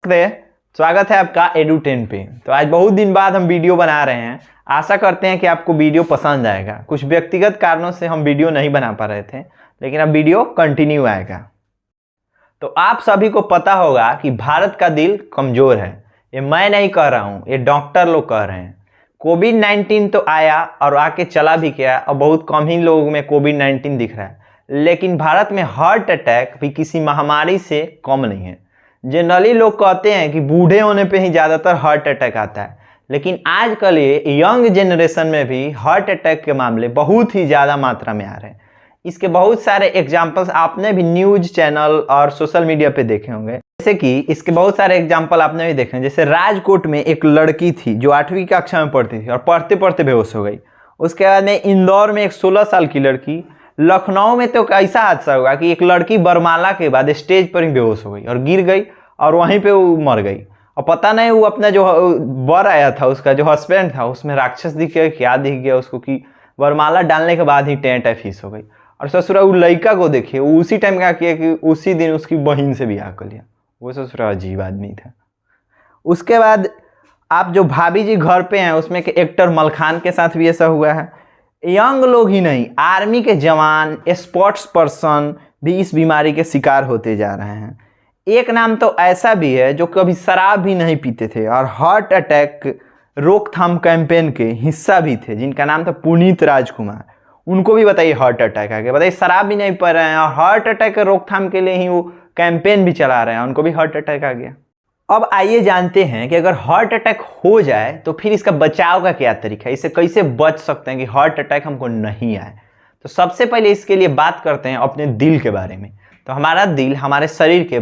नमस्ते, स्वागत है आपका एडू10 पे। तो आज बहुत दिन बाद हम वीडियो बना रहे हैं। आशा करते हैं कि आपको वीडियो पसंद आएगा। कुछ व्यक्तिगत कारणों से हम वीडियो नहीं बना पा रहे थे, लेकिन अब वीडियो कंटिन्यू आएगा। तो आप सभी को पता होगा कि भारत का दिल कमज़ोर है। ये मैं नहीं कह रहा हूँ, ये डॉक्टर लोग कह रहे हैं। कोविड-19 तो आया और आके चला भी गया और बहुत कम ही लोगों में कोविड-19 दिख रहा है, लेकिन भारत में हार्ट अटैक भी किसी महामारी से कम नहीं है। जनरली लोग कहते हैं कि बूढ़े होने पे ही ज़्यादातर हार्ट अटैक आता है, लेकिन आजकल ये यंग जनरेशन में भी हार्ट अटैक के मामले बहुत ही ज़्यादा मात्रा में आ रहे हैं। इसके बहुत सारे एग्जाम्पल्स आपने भी न्यूज़ चैनल और सोशल मीडिया पे देखे होंगे। जैसे कि इसके बहुत सारे एग्जाम्पल आपने भी देखे हैं। जैसे राजकोट में एक लड़की थी जो 8वीं कक्षा में पढ़ती थी और पढ़ते पढ़ते बेहोश हो गई। उसके बाद में इंदौर में एक 16 साल की लड़की, लखनऊ में तो ऐसा हादसा हुआ कि एक लड़की बरमाला के बाद स्टेज पर ही बेहोश हो गई और गिर गई और वहीं पे वो मर गई। और पता नहीं वो अपना जो बर आया था, उसका जो हस्बैंड था, उसमें राक्षस दिख गया, क्या दिख गया उसको कि बरमाला डालने के बाद ही टेंट फीस हो गई। और ससुरा वो लड़का को देखिए, वो उसी टाइम क्या किया कि उसी दिन उसकी बहन से ब्याह कर लिया। वो ससुरा अजीब आदमी था। उसके बाद आप जो भाभी जी घर पे हैं, उसमें के एक्टर मलखान के साथ भी ऐसा हुआ है। यंग लोग ही नहीं, आर्मी के जवान, स्पोर्ट्स पर्सन भी इस बीमारी के शिकार होते जा रहे हैं। एक नाम तो ऐसा भी है जो कभी शराब भी नहीं पीते थे और हार्ट अटैक रोकथाम कैंपेन के हिस्सा भी थे, जिनका नाम था पुनीत राजकुमार। उनको भी बताइए हार्ट अटैक आ गया। बताइए, शराब भी नहीं पी रहे हैं और हार्ट अटैक के रोकथाम के लिए ही वो कैंपेन भी चला रहे हैं, उनको भी हार्ट अटैक आ गया। अब आइए जानते हैं कि अगर हार्ट अटैक हो जाए तो फिर इसका बचाव का क्या तरीका है, इससे कैसे बच सकते हैं कि हार्ट अटैक हमको नहीं आए। तो सबसे पहले इसके लिए बात करते हैं अपने दिल के बारे में। तो हमारा दिल हमारे शरीर के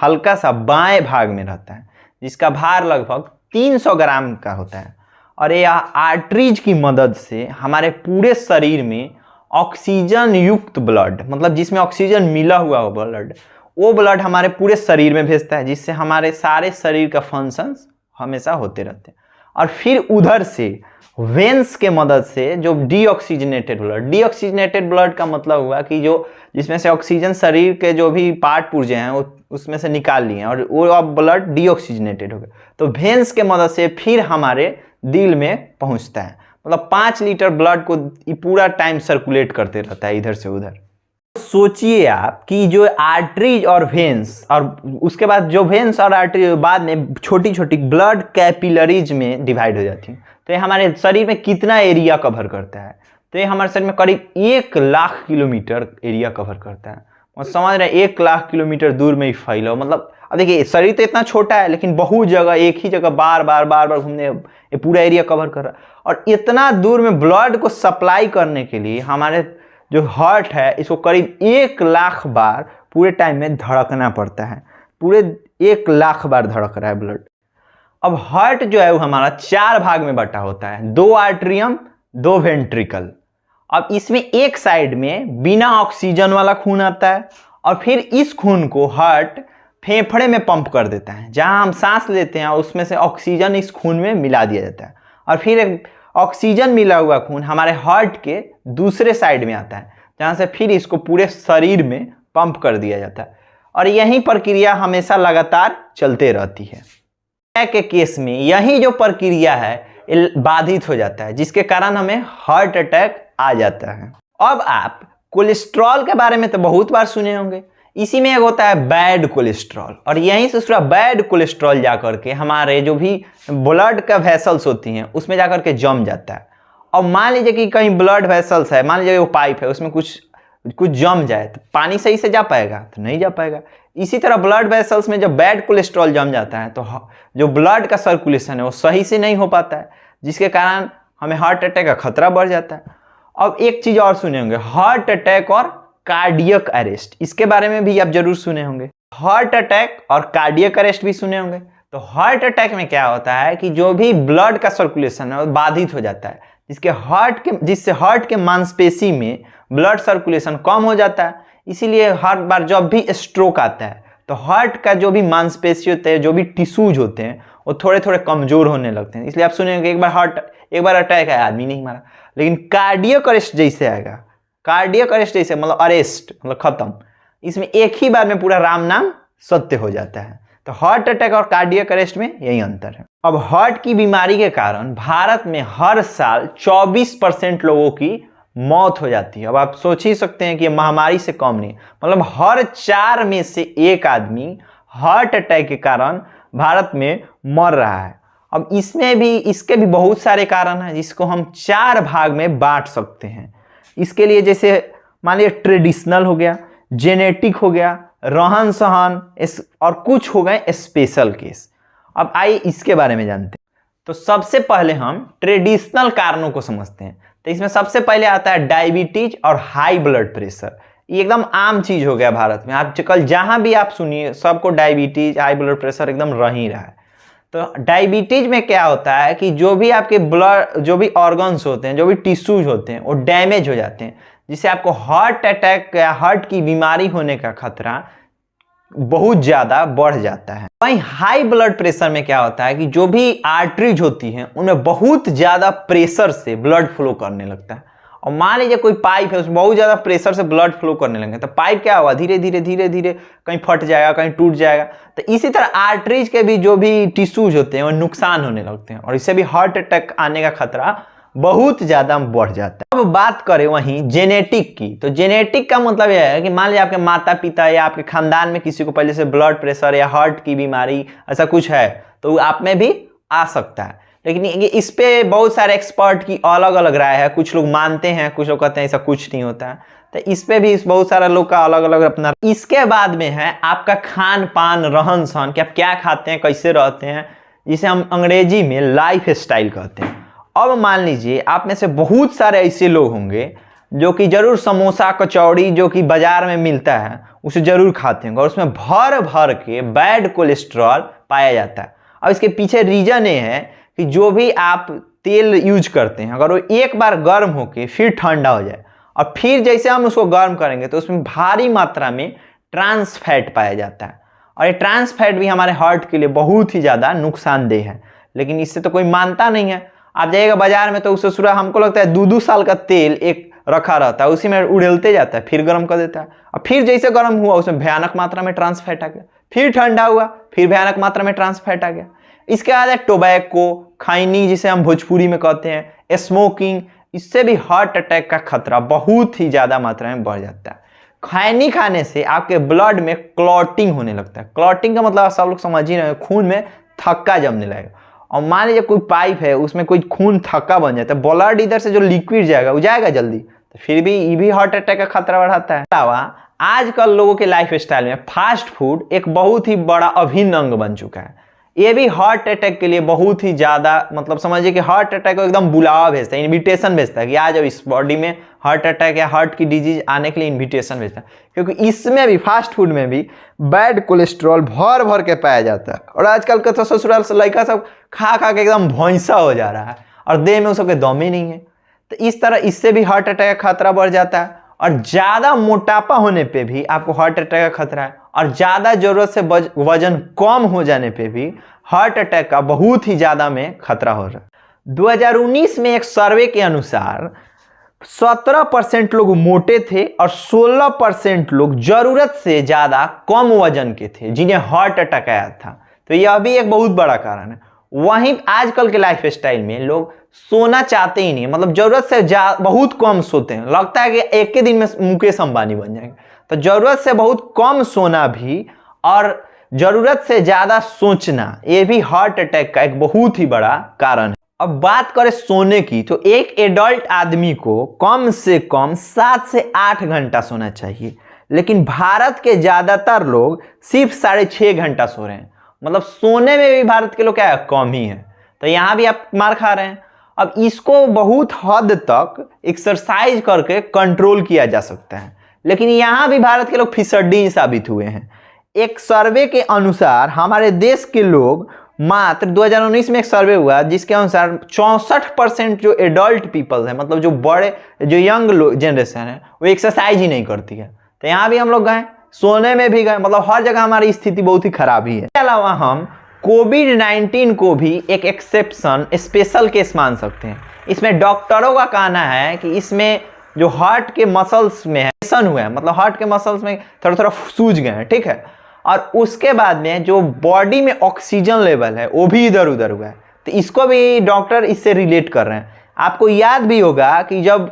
हल्का सा बाएं भाग में रहता है, जिसका भार लगभग 300 ग्राम का होता है। और यह आर्टरीज की मदद से हमारे पूरे शरीर में ऑक्सीजन युक्त ब्लड, मतलब जिसमें ऑक्सीजन मिला हुआ हो ब्लड, वो ब्लड हमारे पूरे शरीर में भेजता है, जिससे हमारे सारे शरीर का फंक्शंस हमेशा होते रहते हैं। और फिर उधर से वेंस के मदद से जो डीऑक्सीजनेटेड ब्लड का मतलब हुआ कि जो जिसमें से ऑक्सीजन शरीर के जो भी पार्ट पुर्जे हैं वो उसमें से निकाल लिए और वो अब ब्लड डीऑक्सीजनेटेड हो गया, तो वेंस के मदद से फिर हमारे दिल में पहुंचता है। मतलब 5 लीटर ब्लड को पूरा टाइम सर्कुलेट करते रहता है इधर से उधर। सोचिए आप कि जो आर्टरीज और वेंस, और उसके बाद जो वेंस और आर्टरी बाद में छोटी छोटी ब्लड कैपिलरीज में डिवाइड हो जाती हैं, तो ये हमारे शरीर में कितना एरिया कवर करता है। तो ये हमारे शरीर में करीब 1 लाख किलोमीटर एरिया कवर करता है। और समझ रहे हैं, 1 लाख किलोमीटर दूर में ही फैला। मतलब अब देखिए, शरीर तो इतना छोटा है लेकिन बहुत जगह, एक ही जगह बार बार घूमने ये पूरा एरिया कवर कर रहा है। और इतना दूर में ब्लड को सप्लाई करने के लिए हमारे जो हार्ट है, इसको करीब 1 लाख बार पूरे टाइम में धड़कना पड़ता है। पूरे 1 लाख बार धड़क रहा है ब्लड। अब हार्ट जो है वो हमारा 4 भाग में बटा होता है, 2 आर्टरियम, 2 वेंट्रिकल। अब इसमें एक साइड में बिना ऑक्सीजन वाला खून आता है और फिर इस खून को हार्ट फेफड़े में पंप कर देता है, जहां हम सांस लेते हैं उसमें से ऑक्सीजन इस खून में मिला दिया जाता है। और फिर ऑक्सीजन मिला हुआ खून हमारे हार्ट के दूसरे साइड में आता है, जहां से फिर इसको पूरे शरीर में पंप कर दिया जाता है। और यही प्रक्रिया हमेशा लगातार चलते रहती है। के केस में यही जो प्रक्रिया है बाधित हो जाता है, जिसके कारण हमें हार्ट अटैक आ जाता है। अब आप कोलेस्ट्रॉल के बारे में तो बहुत बार सुने होंगे। इसी में एक होता है बैड कोलेस्ट्रॉल, और यहीं से दूसरा बैड कोलेस्ट्रॉल जाकर के हमारे जो भी ब्लड का वेसल्स होती हैं उसमें जाकर के जम जाता है। और मान लीजिए कि कहीं ब्लड वेसल्स है, मान लीजिए वो पाइप है, उसमें कुछ जम जाए तो पानी सही से जा पाएगा? तो नहीं जा पाएगा। इसी तरह ब्लड वेसल्स में जब बैड कोलेस्ट्रॉल जम जाता है तो जो ब्लड का सर्कुलेशन है वो सही से नहीं हो पाता है, जिसके कारण हमें हार्ट अटैक का खतरा बढ़ जाता है। अब एक चीज और सुने होंगे, हार्ट अटैक और कार्डियक अरेस्ट। इसके बारे में भी आप जरूर सुने होंगे। हार्ट अटैक और कार्डियक अरेस्ट भी सुने होंगे। तो हार्ट अटैक में क्या होता है कि जो भी ब्लड का सर्कुलेशन है वो बाधित हो जाता है, जिससे हार्ट के मांसपेशी में ब्लड सर्कुलेशन कम हो जाता है। इसीलिए हर बार जब भी स्ट्रोक आता है तो हार्ट का जो भी मांसपेशी होते हैं, जो भी टिश्यूज होते हैं, वो थोड़े थोड़े कमजोर होने लगते हैं। इसलिए आप सुनेंगे एक बार अटैक आया, आदमी नहीं मारा। लेकिन कार्डियक अरेस्ट जैसे आएगा, कार्डियक अरेस्ट जैसे मतलब अरेस्ट मतलब खत्म, इसमें एक ही बार में पूरा राम नाम सत्य हो जाता है। तो हार्ट अटैक और कार्डियक अरेस्ट में यही अंतर है। अब हार्ट की बीमारी के कारण भारत में हर साल 24% लोगों की मौत हो जाती है। अब आप सोच ही सकते हैं कि ये महामारी से कम नहीं, मतलब हर 4 में से 1 आदमी हार्ट अटैक के कारण भारत में मर रहा है। अब इसके भी बहुत सारे कारण हैं जिसको हम 4 भाग में बांट सकते हैं। इसके लिए जैसे मान लीजिए ट्रेडिशनल हो गया, जेनेटिक हो गया, रहन सहन और कुछ हो गए स्पेशल केस। अब आइए इसके बारे में जानते हैं। तो सबसे पहले हम ट्रेडिशनल कारणों को समझते हैं। तो इसमें सबसे पहले आता है डायबिटीज और हाई ब्लड प्रेशर। ये एकदम आम चीज हो गया भारत में, आप कल जहां भी आप सुनिए सबको डायबिटीज हाई ब्लड प्रेशर एकदम रह ही रहा है। तो डायबिटीज में क्या होता है कि जो भी आपके ब्लड, जो भी ऑर्गन्स होते हैं, जो भी टिश्यूज होते हैं वो डैमेज हो जाते हैं, जिससे आपको हार्ट अटैक या हार्ट की बीमारी होने का खतरा बहुत ज्यादा बढ़ जाता है। वहीं हाई ब्लड प्रेशर में क्या होता है कि जो भी आर्टरीज होती हैं उनमें बहुत ज्यादा प्रेशर से ब्लड फ्लो करने लगता है। और मान लीजिए कोई पाइप है उसमें बहुत ज्यादा प्रेशर से ब्लड फ्लो करने लगे तो पाइप क्या होगा, धीरे धीरे धीरे धीरे कहीं फट जाएगा, कहीं टूट जाएगा। तो इसी तरह आर्टरीज के भी जो भी टिश्यूज होते हैं वो नुकसान होने लगते हैं और इससे भी हार्ट अटैक आने का खतरा बहुत ज्यादा बढ़ जाता है। अब बात करें वहीं जेनेटिक की, तो जेनेटिक का मतलब यह है कि मान लीजिए आपके माता पिता या आपके खानदान में किसी को पहले से ब्लड प्रेशर या हार्ट की बीमारी ऐसा कुछ है तो आप में भी आ सकता है। लेकिन इस पे बहुत सारे एक्सपर्ट की अलग अलग राय है, कुछ लोग मानते हैं, कुछ लोग कहते हैं ऐसा कुछ नहीं होता है। तो इस पे भी बहुत सारा लोग का अलग अलग अपना। इसके बाद में है आपका खान पान, रहन सहन, कि आप क्या खाते हैं, कैसे रहते हैं, जिसे हम अंग्रेजी में लाइफ स्टाइल कहते हैं। अब मान लीजिए आप में से बहुत सारे ऐसे लोग होंगे जो कि जरूर समोसा कचौड़ी जो कि बाजार में मिलता है उसे जरूर खाते होंगे और उसमें भर भर के बैड कोलेस्ट्रॉल पाया जाता है। अब इसके पीछे रीजन ये है कि जो भी आप तेल यूज करते हैं अगर वो एक बार गर्म होके फिर ठंडा हो जाए और फिर जैसे हम उसको गर्म करेंगे तो उसमें भारी मात्रा में ट्रांस फैट पाया जाता है और ये ट्रांस फैट भी हमारे हार्ट के लिए बहुत ही ज़्यादा नुकसानदेह है। लेकिन इससे तो कोई मानता नहीं है। आप जाइएगा बाजार में तो उसे सुरा हमको लगता है 2-2 साल का तेल एक रखा रहता है, उसी में उड़ेलते जाता है, फिर गर्म कर देता है और फिर जैसे गर्म हुआ उसमें भयानक मात्रा में ट्रांस फैट आ गया, फिर ठंडा हुआ फिर भयानक मात्रा में ट्रांस फैट आ गया। इसके बाद है टोबैको, खैनी जिसे हम भोजपुरी में कहते हैं, स्मोकिंग, इससे भी हार्ट अटैक का खतरा बहुत ही ज़्यादा मात्रा में बढ़ जाता है। खैनी खाने से आपके ब्लड में क्लॉटिंग होने लगता है। क्लॉटिंग का मतलब सब लोग समझ ही रहे हैं, खून में थक्का जमने लगेगा। और मान लीजिए कोई पाइप है उसमें कोई खून थक्का बन जाता है, ब्लड इधर से जो लिक्विड जाएगा वो जाएगा जल्दी, तो फिर भी ये भी हार्ट अटैक का खतरा बढ़ाता है। अलावा आजकल लोगों के लाइफ स्टाइल में फास्ट फूड एक बहुत ही बड़ा अभिन्न अंग बन चुका है। ये भी हार्ट अटैक के लिए बहुत ही ज़्यादा, मतलब समझिए कि हार्ट अटैक को एकदम बुलावा भेजता है, इन्विटेशन भेजता है कि आ जाओ इस बॉडी में हार्ट अटैक या हार्ट की डिजीज आने के लिए इन्विटेशन भेजता है। क्योंकि इसमें भी फास्ट फूड में भी बैड कोलेस्ट्रॉल भर भर के पाया जाता है और आजकल का तो ससुराल से लड़का सब खा खा के एकदम भैंसा हो जा रहा है और देह में उसके दम ही नहीं है। तो इस तरह इससे भी हार्ट अटैक का खतरा बढ़ जाता है और ज़्यादा मोटापा होने पे भी आपको हार्ट अटैक का खतरा है और ज़्यादा ज़रूरत से वजन कम हो जाने पे भी हार्ट अटैक का बहुत ही ज़्यादा में खतरा हो रहा है। 2019 में एक सर्वे के अनुसार 17% लोग मोटे थे और 16% लोग ज़रूरत से ज़्यादा कम वजन के थे जिन्हें हार्ट अटैक आया था। तो यह भी एक बहुत बड़ा कारण है। वहीं आजकल के लाइफ स्टाइल में लोग सोना चाहते ही नहीं, मतलब जरूरत से बहुत कम सोते हैं, लगता है कि एक के दिन में मुकेश अंबानी बन जाएंगे। तो जरूरत से बहुत कम सोना भी और जरूरत से ज्यादा सोचना ये भी हार्ट अटैक का एक बहुत ही बड़ा कारण है। अब बात करें सोने की, तो एक एडल्ट आदमी को कम से कम 7 से 8 घंटा सोना चाहिए, लेकिन भारत के ज्यादातर लोग सिर्फ 6.5 घंटा सो रहे हैं। मतलब सोने में भी भारत के लोग क्या है, कम ही है। तो यहाँ भी आप मार खा रहे हैं। अब इसको बहुत हद तक एक्सरसाइज करके कंट्रोल किया जा सकता है, लेकिन यहाँ भी भारत के लोग फिसड्डी साबित हुए हैं। एक सर्वे के अनुसार हमारे देश के लोग मात्र 2019 में एक सर्वे हुआ जिसके अनुसार 64% जो एडल्ट पीपल है, मतलब जो बड़े जो यंग जनरेशन है, वो एक्सरसाइज ही नहीं करती है। तो यहाँ भी हम लोग गए, सोने में भी गए, मतलब हर जगह हमारी स्थिति बहुत ही खराब ही है। इसके अलावा हम कोविड-19 को भी एक एक्सेप्शन, स्पेशल केस मान सकते हैं। इसमें डॉक्टरों का कहना है कि इसमें जो हार्ट के मसल्स में है हुआ है, मतलब हार्ट के मसल्स में थोड़ा थोड़ा सूज गए हैं, ठीक है। और उसके बाद में जो बॉडी में ऑक्सीजन लेवल है वो भी इधर उधर हुआ है। तो इसको भी डॉक्टर इससे रिलेट कर रहे हैं। आपको याद भी होगा कि जब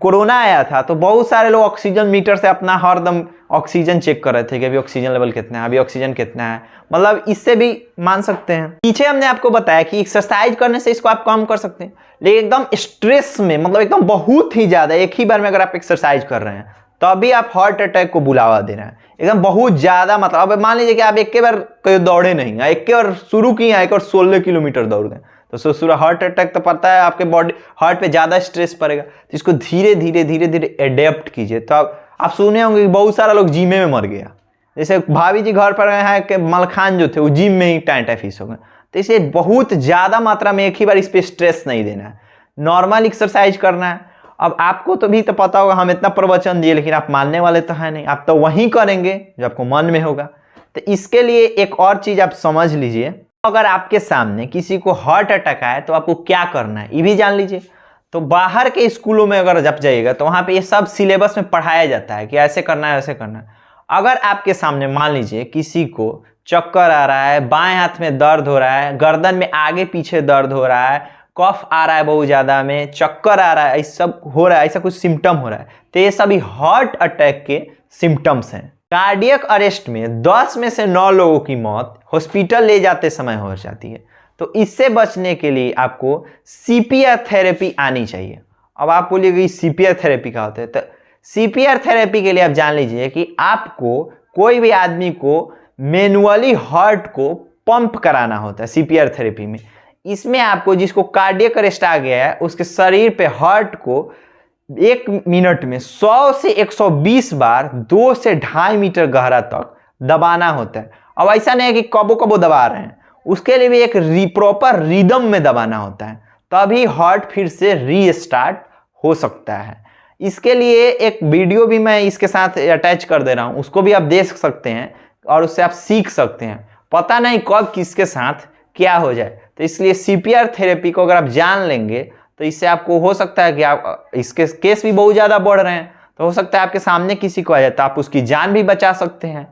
कोरोना आया था तो बहुत सारे लोग ऑक्सीजन मीटर से अपना हरदम ऑक्सीजन चेक कर रहे थे कि अभी ऑक्सीजन लेवल कितना है, अभी ऑक्सीजन कितना है। मतलब इससे भी मान सकते हैं। पीछे हमने आपको बताया कि एक्सरसाइज करने से इसको आप कम कर सकते हैं, लेकिन एकदम स्ट्रेस में, मतलब एकदम बहुत ही ज़्यादा एक ही बार में अगर आप एक्सरसाइज कर रहे हैं तो अभी आप हार्ट अटैक को बुलावा दे रहे हैं। एकदम बहुत ज़्यादा, मतलब अब मान लीजिए कि आप एक के बार कहीं दौड़े नहीं, एक के बार शुरू किए, एक और 16 किलोमीटर दौड़ गए, तो सोचो हार्ट अटैक तो पता है आपके बॉडी हार्ट पे ज़्यादा स्ट्रेस पड़ेगा। तो इसको धीरे धीरे धीरे धीरे एडेप्ट कीजिए। तो आप सुने होंगे कि बहुत सारा लोग जिम में मर गया। जैसे भाभी जी घर पर गए हैं कि मलखान जो थे वो जिम में ही टाइम फीस हो गए। तो इसे बहुत ज़्यादा मात्रा में एक ही बार इस पर स्ट्रेस नहीं देना है, नॉर्मल एक्सरसाइज करना है। अब आपको तो भी तो पता होगा, हम इतना प्रवचन दिए लेकिन आप मानने वाले तो है नहीं, आप तो वहीं करेंगे जो आपको मन में होगा। तो इसके लिए एक और चीज़ आप समझ लीजिए, अगर आपके सामने किसी को हार्ट अटैक आए तो आपको क्या करना है ये भी जान लीजिए। तो बाहर के स्कूलों में अगर जब जाइएगा तो वहाँ पे ये सब सिलेबस में पढ़ाया जाता है कि ऐसे करना है ऐसे करना है। अगर आपके सामने मान लीजिए किसी को चक्कर आ रहा है, बाएं हाथ में दर्द हो रहा है, गर्दन में आगे पीछे दर्द हो रहा है, कफ आ रहा है बहुत ज़्यादा में, चक्कर आ रहा है, ऐसा सब हो रहा है, ऐसा कुछ सिम्टम हो रहा है, तो ये सभी हार्ट अटैक के सिम्टम्स हैं। कार्डियक अरेस्ट में 10 में से 9 लोगों की मौत हॉस्पिटल ले जाते समय हो जाती है। तो इससे बचने के लिए आपको सीपीआर थेरेपी आनी चाहिए। अब आप बोलिएगा सीपीआर थेरेपी क्या होता है? तो सीपीआर थेरेपी के लिए आप जान लीजिए कि आपको कोई भी आदमी को मैनुअली हार्ट को पंप कराना होता है सीपीआर थेरेपी में। इसमें आपको जिसको कार्डियक अरेस्ट आ गया है उसके शरीर पे हार्ट को 1 मिनट में 100 से 120 बार 2 से 2.5 मीटर गहरा तक दबाना होता है। अब ऐसा नहीं है कि कबो कबो दबा रहे हैं, उसके लिए भी एक प्रॉपर रिदम में दबाना होता है, तभी हार्ट फिर से रीस्टार्ट हो सकता है। इसके लिए एक वीडियो भी मैं इसके साथ अटैच कर दे रहा हूँ, उसको भी आप देख सकते हैं और उससे आप सीख सकते हैं। पता नहीं कब किसके साथ क्या हो जाए, तो इसलिए सीपीआर थेरेपी को अगर आप जान लेंगे तो इससे आपको हो सकता है कि आप इसके केस भी बहुत ज़्यादा बढ़ रहे हैं, तो हो सकता है आपके सामने किसी को आ जाए तो आप उसकी जान भी बचा सकते हैं।